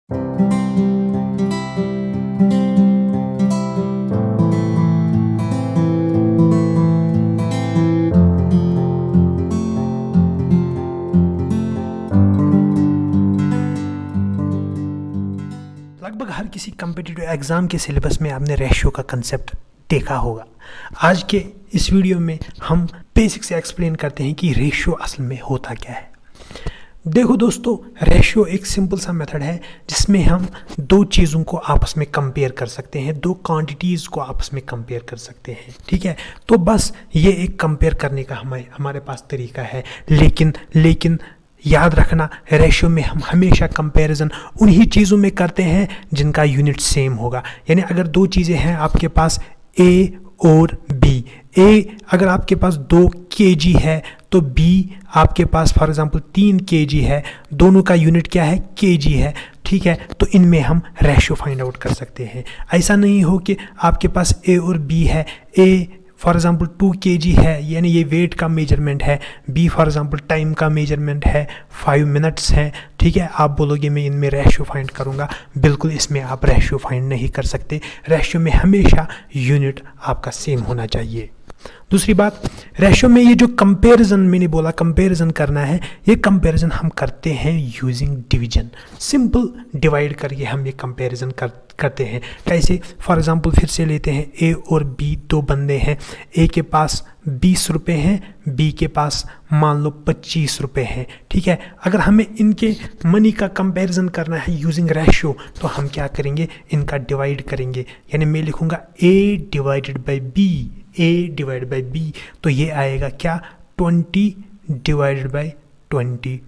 लगभग हर किसी competitive exam के सिलेबस में आपने रेशियो का कंसेप्ट देखा होगा। आज के इस वीडियो में हम बेसिक से एक्सप्लेन करते हैं कि रेशियो असल में होता क्या है। देखो दोस्तों, रेशियो एक सिंपल सा मेथड है जिसमें हम दो चीज़ों को आपस में कंपेयर कर सकते हैं, दो क्वांटिटीज़ को आपस में कंपेयर कर सकते हैं। ठीक है, तो बस ये एक कंपेयर करने का हमारे पास तरीका है। लेकिन याद रखना, रेशियो में हम हमेशा कंपैरिजन उन्हीं चीज़ों में करते हैं जिनका यूनिट सेम होगा। यानी अगर दो चीज़ें हैं आपके पास ए और बी, ए अगर आपके पास 2 kg है तो बी आपके पास फॉर एग्जांपल 3 kg है, दोनों का यूनिट क्या है, kg है। ठीक है, तो इनमें हम रेशियो फाइंड आउट कर सकते हैं। ऐसा नहीं हो कि आपके पास ए और बी है, ए फॉर एग्जांपल 2 kg है यानी ये वेट का मेजरमेंट है, बी फॉर एग्जांपल टाइम का मेजरमेंट है, 5 मिनट्स हैं। ठीक है, आप बोलोगे मैं इनमें रेशियो फाइंड करूंगा, बिल्कुल इसमें आप रेशियो फाइंड नहीं कर सकते। रेशियो में हमेशा यूनिट आपका सेम होना चाहिए। दूसरी बात, रेशियो में ये जो कंपैरिजन मैंने बोला कंपैरिजन करना है, ये कंपैरिजन हम करते हैं यूजिंग डिवीजन। सिंपल डिवाइड करके हम ये कंपैरिजन करते हैं। कैसे, फॉर एग्जांपल फिर से लेते हैं, ए और बी दो बंदे हैं, ए के पास 20 रुपये हैं, बी के पास मान लो 25 रुपये हैं। ठीक है, अगर हमें इनके मनी का कंपैरिजन करना है यूजिंग रेशियो तो हम क्या करेंगे, इनका डिवाइड करेंगे। यानी मैं लिखूँगा A divided by B, A divide by B, तो ये आएगा क्या, 20 डिवाइडेड बाई 25।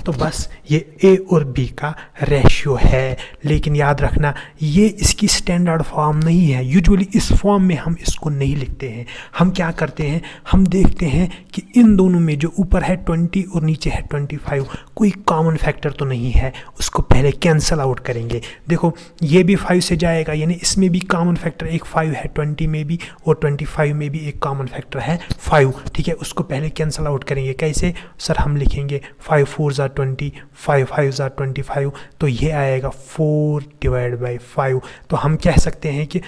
तो बस ये ए और बी का रेशियो है। लेकिन याद रखना, ये इसकी स्टैंडर्ड फॉर्म नहीं है। यूजुअली इस फॉर्म में हम इसको नहीं लिखते हैं। हम क्या करते हैं, हम देखते हैं कि इन दोनों में जो ऊपर है 20 और नीचे है 25, कोई कॉमन फैक्टर तो नहीं है, उसको पहले कैंसिल आउट करेंगे। देखो, ये भी 5 से जाएगा यानी इसमें भी कॉमन फैक्टर एक 5 है, 20 में भी और 25 में भी एक कॉमन फैक्टर है 5। ठीक है, उसको पहले कैंसिल आउट करेंगे। कैसे सर, हम लिखेंगे 5 4 ज़ा 20, 5 5 ज़ा 25, तो ये आएगा 4 डिवाइड बाई 5। तो हम कह सकते हैं कि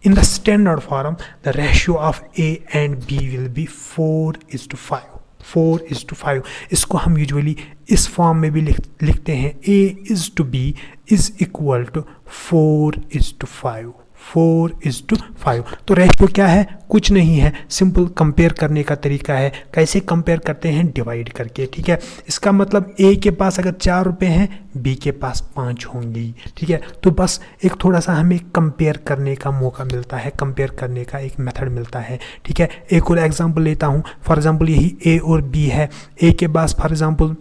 in the standard form the ratio of A and B will be 4:5, 4:5। इसको हम यूजुअली इस फॉर्म में भी लिखते हैं, A:B इज इक्वल टू 4:5, 4:5। तो रेशियो क्या है, कुछ नहीं है, सिंपल कंपेयर करने का तरीका है। कैसे कंपेयर करते हैं, डिवाइड करके। ठीक है, इसका मतलब ए के पास अगर 4 रुपये हैं, बी के पास 5 होंगी। ठीक है, तो बस एक थोड़ा सा हमें कंपेयर करने का मौका मिलता है, कंपेयर करने का एक मेथड मिलता है। ठीक है, एक और एग्जांपल लेता हूँ। फॉर एग्जांपल यही ए और बी है, ए के पास फॉर एग्जांपल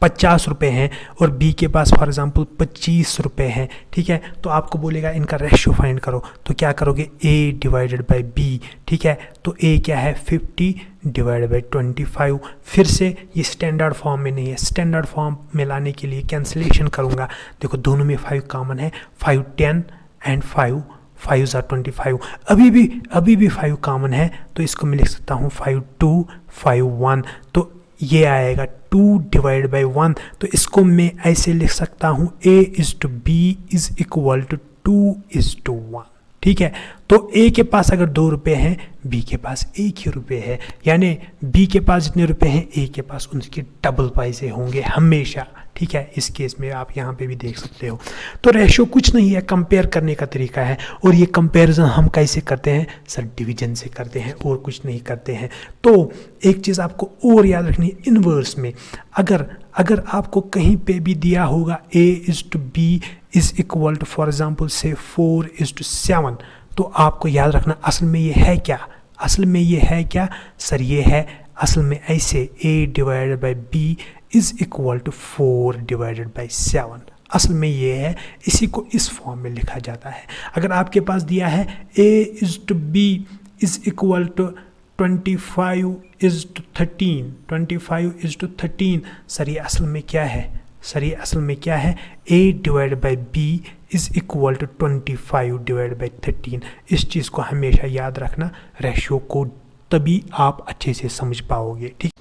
50 रुपये हैं और बी के पास फॉर एग्जांपल 25 रुपये हैं। ठीक है, तो आपको बोलेगा इनका रेशियो फाइंड करो, तो क्या करोगे, ए डिवाइडेड बाई बी। ठीक है, तो ए क्या है, 50 डिवाइडेड बाई 25। फिर से ये स्टैंडर्ड फॉर्म में नहीं है, स्टैंडर्ड फॉर्म में लाने के लिए कैंसिलेशन करूँगा। देखो, दोनों में 5 कॉमन है, 5 10 एंड 5 ज़ा 25। अभी भी 5 कॉमन है, तो इसको मैं लिख सकता हूँ 5 2 5 1, तो ये आएगा 2 डिवाइड बाई 1। तो इसको मैं ऐसे लिख सकता हूँ, A:B इज इक्वल टू 2:1। ठीक है, तो ए के पास अगर 2 रुपये हैं, बी के पास 1 ही रुपये है, यानी बी के पास जितने रुपये हैं, ए के पास उनके डबल पैसे होंगे हमेशा। ठीक है, इस केस में आप यहाँ पे भी देख सकते हो। तो रेशियो कुछ नहीं है, कंपेयर करने का तरीका है। और ये कंपैरिजन हम कैसे करते हैं, सर डिवीजन से करते हैं, और कुछ नहीं करते हैं। तो एक चीज़ आपको और याद रखनी है, इनवर्स में अगर आपको कहीं पे भी दिया होगा A:B is equal to for example से 4:7, तो आपको याद रखना असल में ये है क्या, असल में ये है क्या, सर ये है असल में ऐसे A divided by B is equal to 4 divided by 7। असल में ये है, इसी को इस फॉर्म में लिखा जाता है। अगर आपके पास दिया है A:B is equal to 25:13, 25:13, sir ये असल में क्या है, सर ये असल में क्या है, A divide by B is equal to 25 divide by 13। इस चीज़ को हमेशा याद रखना, रेशियो को तभी आप अच्छे से समझ पाओगे। ठीक,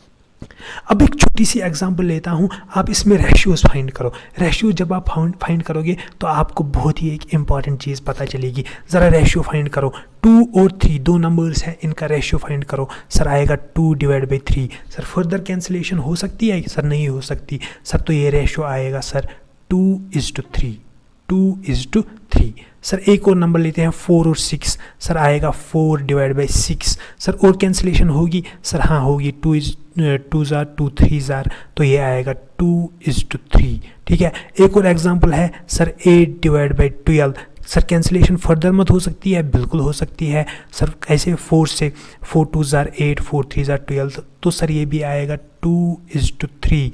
अब एक छोटी सी एग्जांपल लेता हूँ, आप इसमें रेशियोज फाइंड करो। रेशियो जब आप फाइंड करोगे तो आपको बहुत ही एक इंपॉर्टेंट चीज़ पता चलेगी। ज़रा रेशियो फाइंड करो, 2 और 3 दो नंबर्स हैं, इनका रेशियो फाइंड करो। सर आएगा 2/3। सर फर्दर कैंसिलेशन हो सकती है? सर नहीं हो सकती। सर तो ये रेशियो आएगा सर 2:3, 2:3। सर एक और नंबर लेते हैं 4 और 6। सर आएगा 4/6। सर और कैंसिलेशन होगी? सर हाँ होगी, 2 ज़ार 2 3 ज़ार, तो ये आएगा 2:3। ठीक है। एक और एग्जांपल है सर 8/12। सर कैंसिलेशन फर्दर मत हो सकती है? बिल्कुल हो सकती है। सर कैसे? 4 से 4 2 ज़ार 8, 4 3 ज़ार 12, तो सर ये भी आएगा 2:3।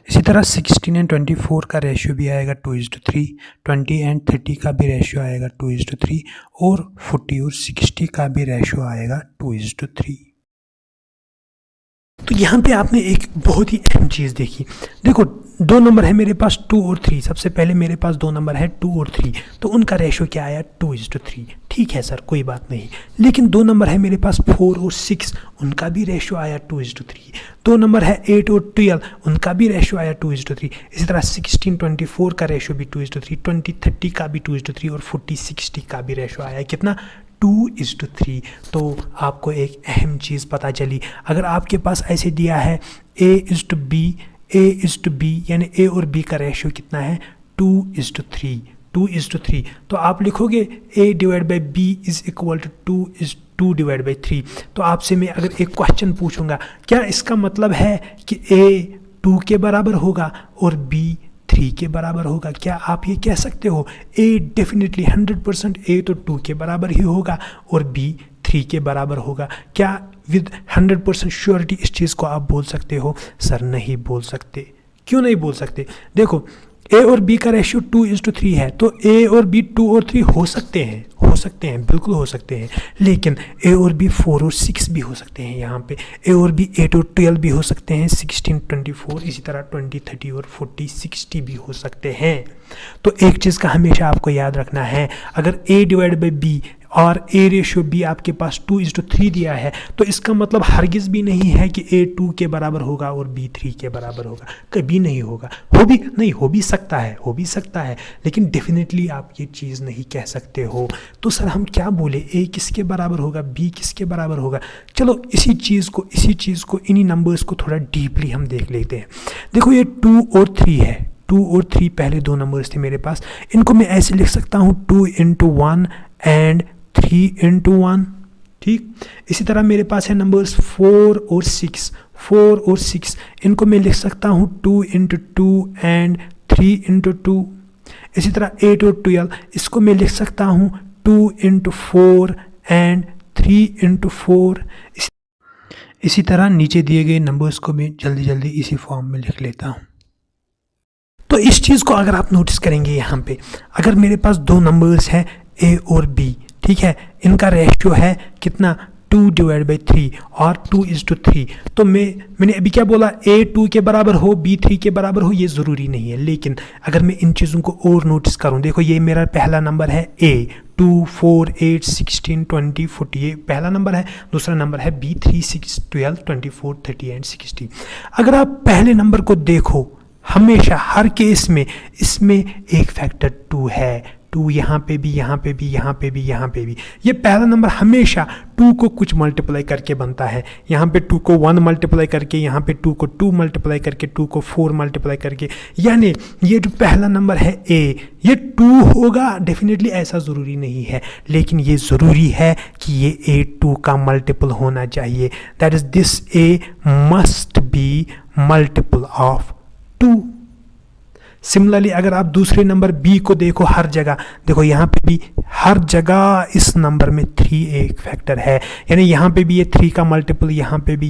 इसी तरह 16 और 24 का रेशियो भी आएगा 2:3, 20 और 30 का भी रेशियो आएगा 2:3, और 40 और 60 का भी रेशियो आएगा 2:3। तो यहाँ पे आपने एक बहुत ही अहम चीज़ देखी। देखो दो नंबर है मेरे पास 2 और 3। सबसे पहले मेरे पास दो नंबर है 2 और 3, तो उनका रेशियो क्या आया? 2:3। ठीक है सर, कोई बात नहीं। लेकिन दो नंबर है मेरे पास 4 और 6, उनका भी रेशियो आया 2:3। दो नंबर है 8 और 12, उनका भी रेशियो आया 2:3। इसी तरह 16 24 का रेशियो भी 2:3, 20 30 का भी 2:3, और 40 60 का भी रेशियो आया कितना? 2:3। तो आपको एक अहम चीज़ पता चली। अगर आपके पास ऐसे दिया है A:B यानी A और B का रेशियो कितना है? 2:3, तो आप लिखोगे A/B इज इक्वल टू 2/3। तो आपसे मैं अगर एक क्वेश्चन पूछूंगा, क्या इसका मतलब है कि A 2 के बराबर होगा और B 3 के बराबर होगा? क्या आप ये कह सकते हो? A डेफिनेटली 100% A तो 2 के बराबर ही होगा और B 3 के बराबर होगा। क्या विद 100% श्योरिटी इस चीज़ को आप बोल सकते हो? सर नहीं बोल सकते। क्यों नहीं बोल सकते? देखो A और B का रेशियो 2:3 है, तो A और B 2 और 3 हो सकते हैं, बिल्कुल हो सकते हैं। लेकिन A और B 4 और 6 भी हो सकते हैं। यहाँ पे A और B 8 और 12 भी हो सकते हैं, 16 24, इसी तरह 20 30 और 40 60 भी हो सकते हैं। तो एक चीज़ का हमेशा आपको याद रखना है, अगर A/B और A/B आपके पास 2:3 दिया है, तो इसका मतलब हरगिज़ भी नहीं है कि A 2 के बराबर होगा और B 3 के बराबर होगा। कभी नहीं होगा। हो भी सकता है, लेकिन डेफिनेटली आप ये चीज़ नहीं कह सकते हो। तो सर हम क्या बोले? A किसके बराबर होगा? B किसके बराबर होगा? चलो इसी चीज़ को इन्हीं नंबर्स को थोड़ा डीपली हम देख लेते हैं। देखो ये 2 और 3 है। 2 और 3 पहले दो नंबर्स थे मेरे पास। इनको मैं ऐसे लिख सकता हूँ 2 × 1 एंड 3 × 1। ठीक। इसी तरह मेरे पास है नंबर्स 4 और 6। इनको मैं लिख सकता हूँ 2 × 2 एंड 3 × 2। इसी तरह 8 और 12, इसको मैं लिख सकता हूँ 2 × 4 एंड 3 × 4। इसी तरह नीचे दिए गए नंबर्स को मैं जल्दी इसी फॉर्म में लिख लेता हूँ। तो इस चीज़ को अगर आप नोटिस करेंगे, यहाँ पे अगर मेरे पास दो नंबर्स हैं A और B, ठीक है, इनका रेशियो है कितना? 2/3 और 2:3। तो मैंने अभी क्या बोला? A 2 के बराबर हो, B 3 के बराबर हो, ये ज़रूरी नहीं है। लेकिन अगर मैं इन चीज़ों को और नोटिस करूं, देखो ये मेरा पहला नंबर है A, 2 4 8 16 20 40, ये पहला नंबर है। दूसरा नंबर है B 3 6 12 24 30 एंड 60। अगर आप पहले नंबर को देखो, हमेशा हर केस में इसमें एक फैक्टर 2 है। 2 यहाँ पे भी। ये पहला नंबर हमेशा 2 को कुछ मल्टीप्लाई करके बनता है। यहाँ पे 2 को 1 मल्टीप्लाई करके, यहाँ पे 2 को 2 मल्टीप्लाई करके, 2 को 4 मल्टीप्लाई करके। यानी ये जो पहला नंबर है A, ये 2 होगा डेफिनेटली, ऐसा ज़रूरी नहीं है, लेकिन ये ज़रूरी है कि ये A 2 का मल्टीपल होना चाहिए। That is this A must be multiple of 2। Similarly अगर आप दूसरे नंबर B को देखो, हर जगह देखो, यहाँ पे भी हर जगह इस नंबर में 3 एक फैक्टर है। यानी यहाँ पे भी ये 3 का मल्टीपल, यहाँ पे भी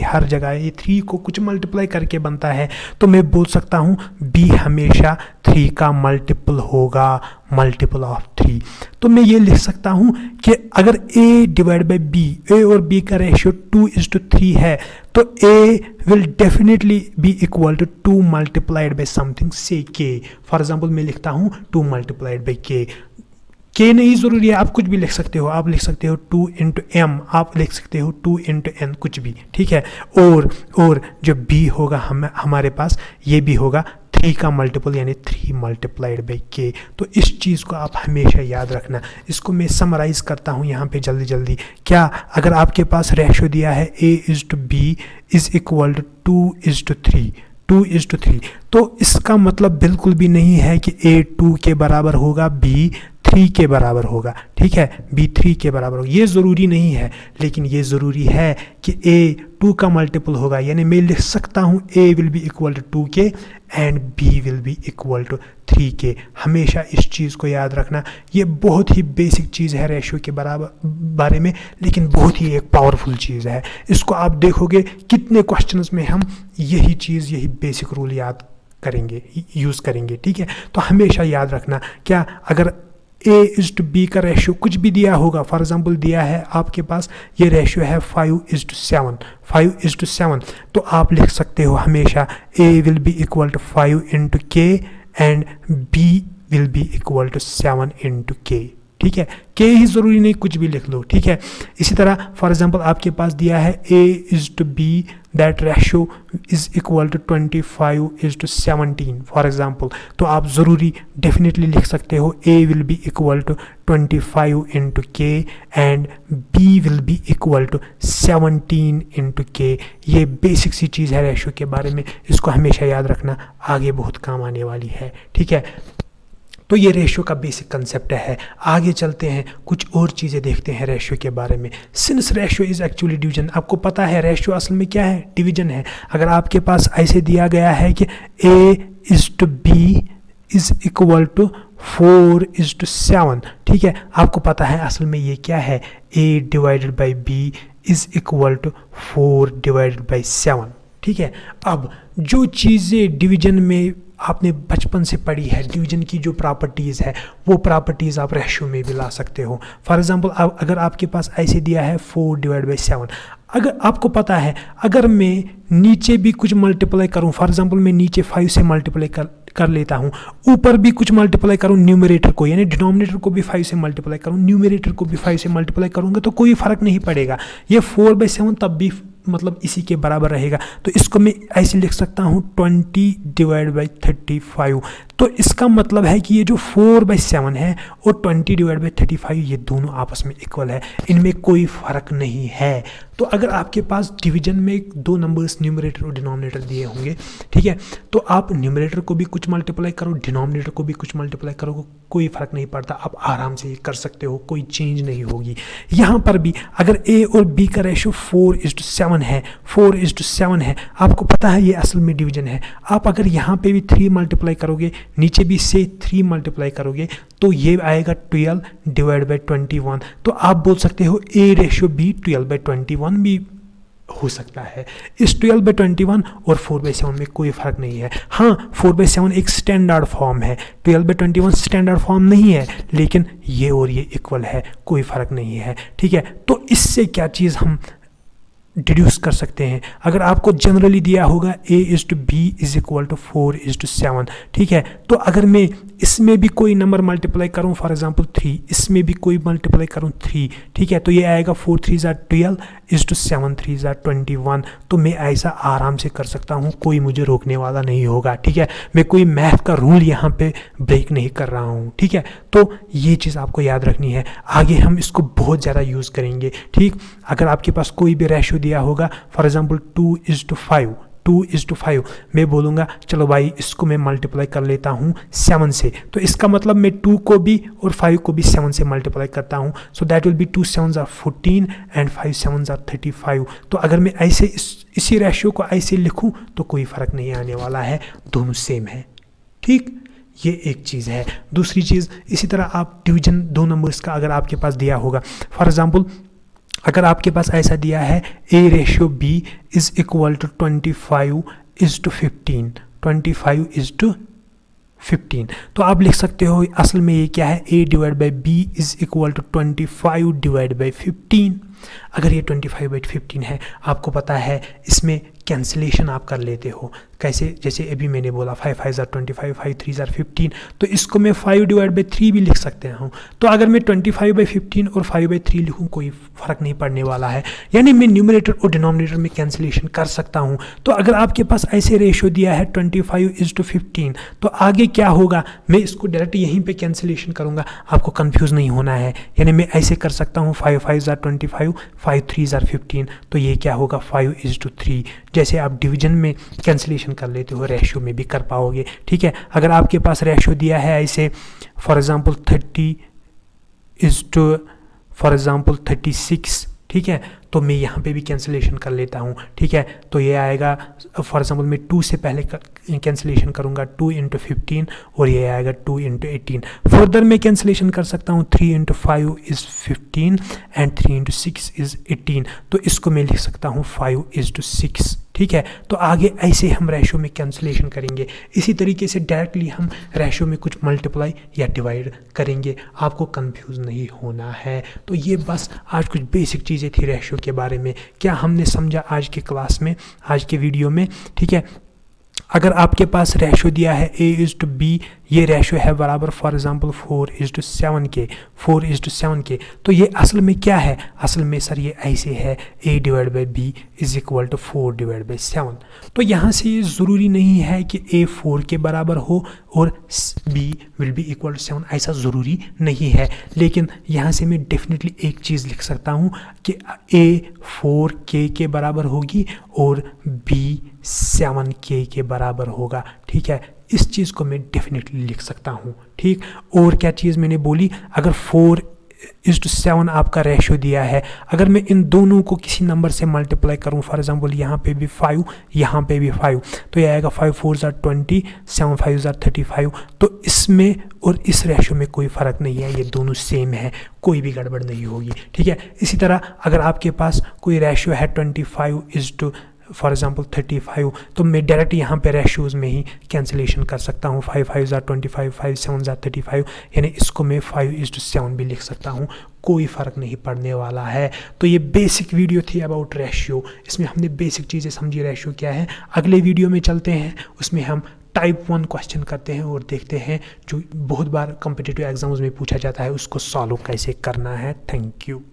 हर जगह ये 3 को कुछ मल्टीप्लाई करके बनता है। तो मैं बोल सकता हूँ B हमेशा 3 का मल्टीपल होगा, मल्टीपल ऑफ 3। तो मैं ये लिख सकता हूँ कि अगर A/B और B का रेशियो 2:3 है, तो A will definitely be equal to 2 multiplied by something, say K। For example मैं लिखता हूँ 2 multiplied by K। के नहीं ज़रूरी है, आप कुछ भी लिख सकते हो, आप लिख सकते हो 2 इंटू एम, आप लिख सकते हो 2 इंटू एन, कुछ भी, ठीक है। और जो बी होगा हमारे पास ये भी होगा 3 का मल्टीपल यानी 3 मल्टीप्लाइड बाई के। तो इस चीज़ को आप हमेशा याद रखना। इसको मैं समराइज़ करता हूँ यहाँ पे जल्दी। क्या अगर आपके पास रेशो दिया है A/B इज़ इक्वल टू 2:3, तो इसका मतलब बिल्कुल भी नहीं है कि A 2 के बराबर होगा, B 3 के बराबर होगा, ठीक है, B 3 के बराबर होगा। ये ज़रूरी नहीं है, लेकिन ये ज़रूरी है कि A 2 का मल्टीपल होगा, यानी मैं लिख सकता हूँ A will be equal to 2 के and B will be equal to 3 के। हमेशा इस चीज़ को याद रखना। ये बहुत ही बेसिक चीज़ है रेशियो के बारे में, लेकिन बहुत ही एक पावरफुल चीज़ है। इसको आप देखोगे कितने क्वेश्चंस में हम यही बेसिक रूल याद करेंगे, यूज़ करेंगे, ठीक है। तो हमेशा याद रखना, क्या अगर A/B का रेशियो कुछ भी दिया होगा, फॉर एग्जांपल दिया है आपके पास ये रेशियो है 5:7, तो आप लिख सकते हो हमेशा A will be equal to 5 into K and B will be equal to 7 into K, ठीक है। के ही ज़रूरी नहीं, कुछ भी लिख लो, ठीक है। इसी तरह फॉर एग्जांपल आपके पास दिया है A/B that ratio is equal to 25:17 for example, तो आप ज़रूरी डेफिनेटली लिख सकते हो A will be equal to 25 into K and B will be equal to 17 into K. ये बेसिक सी चीज़ है रेशियो के बारे में, इसको हमेशा याद रखना, आगे बहुत काम आने वाली है, ठीक है। तो ये रेशियो का बेसिक कंसेप्ट है। आगे चलते हैं, कुछ और चीज़ें देखते हैं रेशियो के बारे में। Since ratio is actually division, आपको पता है रेशियो असल में क्या है, डिवीजन है। अगर आपके पास ऐसे दिया गया है कि A/B इज़ इक्वल टू 4:7, ठीक है, आपको पता है असल में ये क्या है, A divided by B is equal to 4 divided by 7, ठीक है। अब जो चीज़ें डिवीजन में आपने बचपन से पढ़ी है, डिवीजन की जो प्रॉपर्टीज़ है, वो प्रॉपर्टीज़ आप रेशियो में भी ला सकते हो। फॉर एग्जांपल अगर आपके पास ऐसे दिया है 4 डिवाइड बाई 7, अगर आपको पता है अगर मैं नीचे भी कुछ मल्टीप्लाई करूं, फॉर एग्जांपल मैं नीचे 5 से मल्टीप्लाई कर लेता हूं, ऊपर भी कुछ मल्टीप्लाई करूं, न्यूमरेटर को यानी डिनोमिनेटर को भी 5 से मल्टीप्लाई करूं, न्यूमरेटर को भी 5 से मल्टीप्लाई करूंगा, तो कोई फ़र्क नहीं पड़ेगा। ये 4/7 तब भी मतलब इसी के बराबर रहेगा। तो इसको मैं ऐसे लिख सकता हूँ 20 डिवाइड बाई 35। तो इसका मतलब है कि ये जो 4/7 है और 20 डिवाइड बाई 35 ये दोनों आपस में इक्वल है, इनमें कोई फ़र्क नहीं है। तो अगर आपके पास डिवीजन में 2 नंबर्स न्यूमरेटर और डिनोमिनेटर दिए होंगे, ठीक है, तो आप न्यूमरेटर को भी कुछ मल्टीप्लाई करो, डिनोमिनेटर को भी कुछ मल्टीप्लाई करो, कोई फ़र्क नहीं पड़ता, आप आराम से ये कर सकते हो, कोई चेंज नहीं होगी। यहाँ पर भी अगर A और B का रेशो 4:7 है, 4:7 है, आपको पता है ये असल में डिवीजन है। आप अगर यहाँ पे भी 3 मल्टीप्लाई करोगे, नीचे भी से 3 मल्टीप्लाई करोगे, तो ये आएगा 12 डिवाइड बाई 21। तो आप बोल सकते हो A/B 12/21 भी हो सकता है। इस 12/21 और 4/7 में कोई फ़र्क नहीं है। हाँ, 4/7 एक स्टैंडर्ड फॉर्म है, 12/21 स्टैंडर्ड फॉर्म नहीं है, लेकिन ये और ये इक्वल है, कोई फ़र्क नहीं है, ठीक है। तो इससे क्या चीज़ हम डिड्यूस कर सकते हैं, अगर आपको जनरली दिया होगा A/B इज इक्वल टू 4:7, ठीक है, तो अगर मैं इसमें भी कोई नंबर मल्टीप्लाई करूं, फॉर एग्जांपल 3, इसमें भी कोई मल्टीप्लाई करूं 3, ठीक है, तो ये आएगा 4 3 ज़ा 12 इज टू 7 3 ज़ा 21। तो मैं ऐसा आराम से कर सकता हूं, कोई मुझे रोकने वाला नहीं होगा, ठीक है। मैं कोई मैथ का रूल यहाँ पे ब्रेक नहीं कर रहा हूँ, ठीक है। तो ये चीज़ आपको याद रखनी है, आगे हम इसको बहुत ज़्यादा यूज़ करेंगे, ठीक। अगर आपके पास कोई भी रेशो दिया होगा, फॉर एग्जांपल 2:5, मैं बोलूँगा चलो भाई इसको मैं मल्टीप्लाई कर लेता हूँ 7 से, तो इसका मतलब मैं 2 को भी और 5 को भी 7 से मल्टीप्लाई करता हूँ। सो दैट विल बी 2 7 ज़ा 14 एंड 5 7 ज़ा 35। तो अगर मैं ऐसे इसी रेशियो को ऐसे लिखूँ तो कोई फ़र्क नहीं आने वाला है, दोनों सेम है, ठीक। ये एक चीज़ है। दूसरी चीज़, इसी तरह आप डिवीजन 2 नंबर्स का अगर आपके पास दिया होगा, फॉर एग्जांपल अगर आपके पास ऐसा दिया है A/B इज इक्वल टू 25:15, 25:15, तो आप लिख सकते हो असल में ये क्या है, A/B is equal to 25 divide by 15। अगर ये 25/15 है, आपको पता है इसमें कैंसिलेशन आप कर लेते हो कैसे, जैसे अभी मैंने बोला 5 5 ज़ार 25, 5 3 ज़ार 15, तो इसको मैं 5/3 भी लिख सकते हूँ। तो अगर मैं 25/15 और 5/3 लिखूँ कोई फ़र्क नहीं पड़ने वाला है, यानी मैं न्यूमरेटर और डिनोमिनेटर में कैंसिलेशन कर सकता हूँ। तो अगर आपके पास ऐसे रेशो दिया है 25:15, तो आगे क्या होगा, मैं इसको डायरेक्ट यहीं पे कैंसिलेशन करूँगा, आपको कंफ्यूज नहीं होना है। यानी मैं ऐसे कर सकता हूँ 5 5 ज़ार 25, 5 3 ज़ार 15, तो ये क्या होगा 5:3। जैसे आप डिवीजन में कैंसिलेशन कर लेते हो, रेशियो में भी कर पाओगे। ठीक है, अगर आपके पास रेशियो दिया है ऐसे फॉर एग्जांपल 36, ठीक है, तो मैं यहाँ पे भी कैंसिलेशन कर लेता हूँ। ठीक है, तो ये आएगा फॉर एग्जांपल मैं 2 से पहले कैंसिलेशन करूँगा 2 × 15 और ये आएगा 2 × 18। फर्दर मैं कैंसिलेशन कर सकता हूँ 3 × 5 इज़ 15 एंड 3 × 6 इज़ 18, तो इसको मैं लिख सकता हूँ 5:6। ठीक है, तो आगे ऐसे हम रेशो में कैंसिलेशन करेंगे। इसी तरीके से डायरेक्टली हम रेशो में कुछ मल्टीप्लाई या डिवाइड करेंगे, आपको कंफ्यूज नहीं होना है। तो ये बस आज कुछ बेसिक चीज़ें थी रेशो के बारे में, क्या हमने समझा आज की क्लास में, आज के वीडियो में। ठीक है, अगर आपके पास रेशो दिया है A:B, ये रेशो है बराबर फॉर एग्जांपल 4:7 के, 4:7 के, तो ये असल में क्या है, असल में सर ये ऐसे है A/B = 4/7। तो यहाँ से ये ज़रूरी नहीं है कि A 4 के बराबर हो और B will be equal to 7, ऐसा ज़रूरी नहीं है। लेकिन यहाँ से मैं डेफिनेटली एक चीज़ लिख सकता हूँ कि A 4K के बराबर होगी और B 7K के बराबर होगा। ठीक है, इस चीज़ को मैं डेफिनेटली लिख सकता हूँ। ठीक, और क्या चीज़ मैंने बोली, अगर 4:7 आपका रेशो दिया है, अगर मैं इन दोनों को किसी नंबर से मल्टीप्लाई करूँ, फॉर एग्जांपल यहाँ पे भी 5, यहाँ पे भी 5, तो ये आएगा 5 4 ज़ार 20, 7 5 ज़ार 35। तो इसमें और इस रेशो में कोई फ़र्क नहीं है, ये दोनों सेम है, कोई भी गड़बड़ नहीं होगी। ठीक है, इसी तरह अगर आपके पास कोई रेशो है 25 फॉर एग्जांपल 35, तो मैं डायरेक्ट यहाँ पे रेशियोज़ में ही कैंसिलेशन कर सकता हूँ। 5 5 ज़ार 25, 5 7 ज़ार 35, यानी इसको मैं 5:7 भी लिख सकता हूँ, कोई फ़र्क नहीं पड़ने वाला है। तो ये बेसिक वीडियो थी अबाउट रेशियो, इसमें हमने बेसिक चीज़ें समझी रेशियो क्या है। अगले वीडियो में चलते हैं, उसमें हम टाइप 1 क्वेश्चन करते हैं और देखते हैं जो बहुत बार कॉम्पिटिटिव एग्जाम्स में पूछा जाता है, उसको सॉल्व कैसे करना है। Thank you.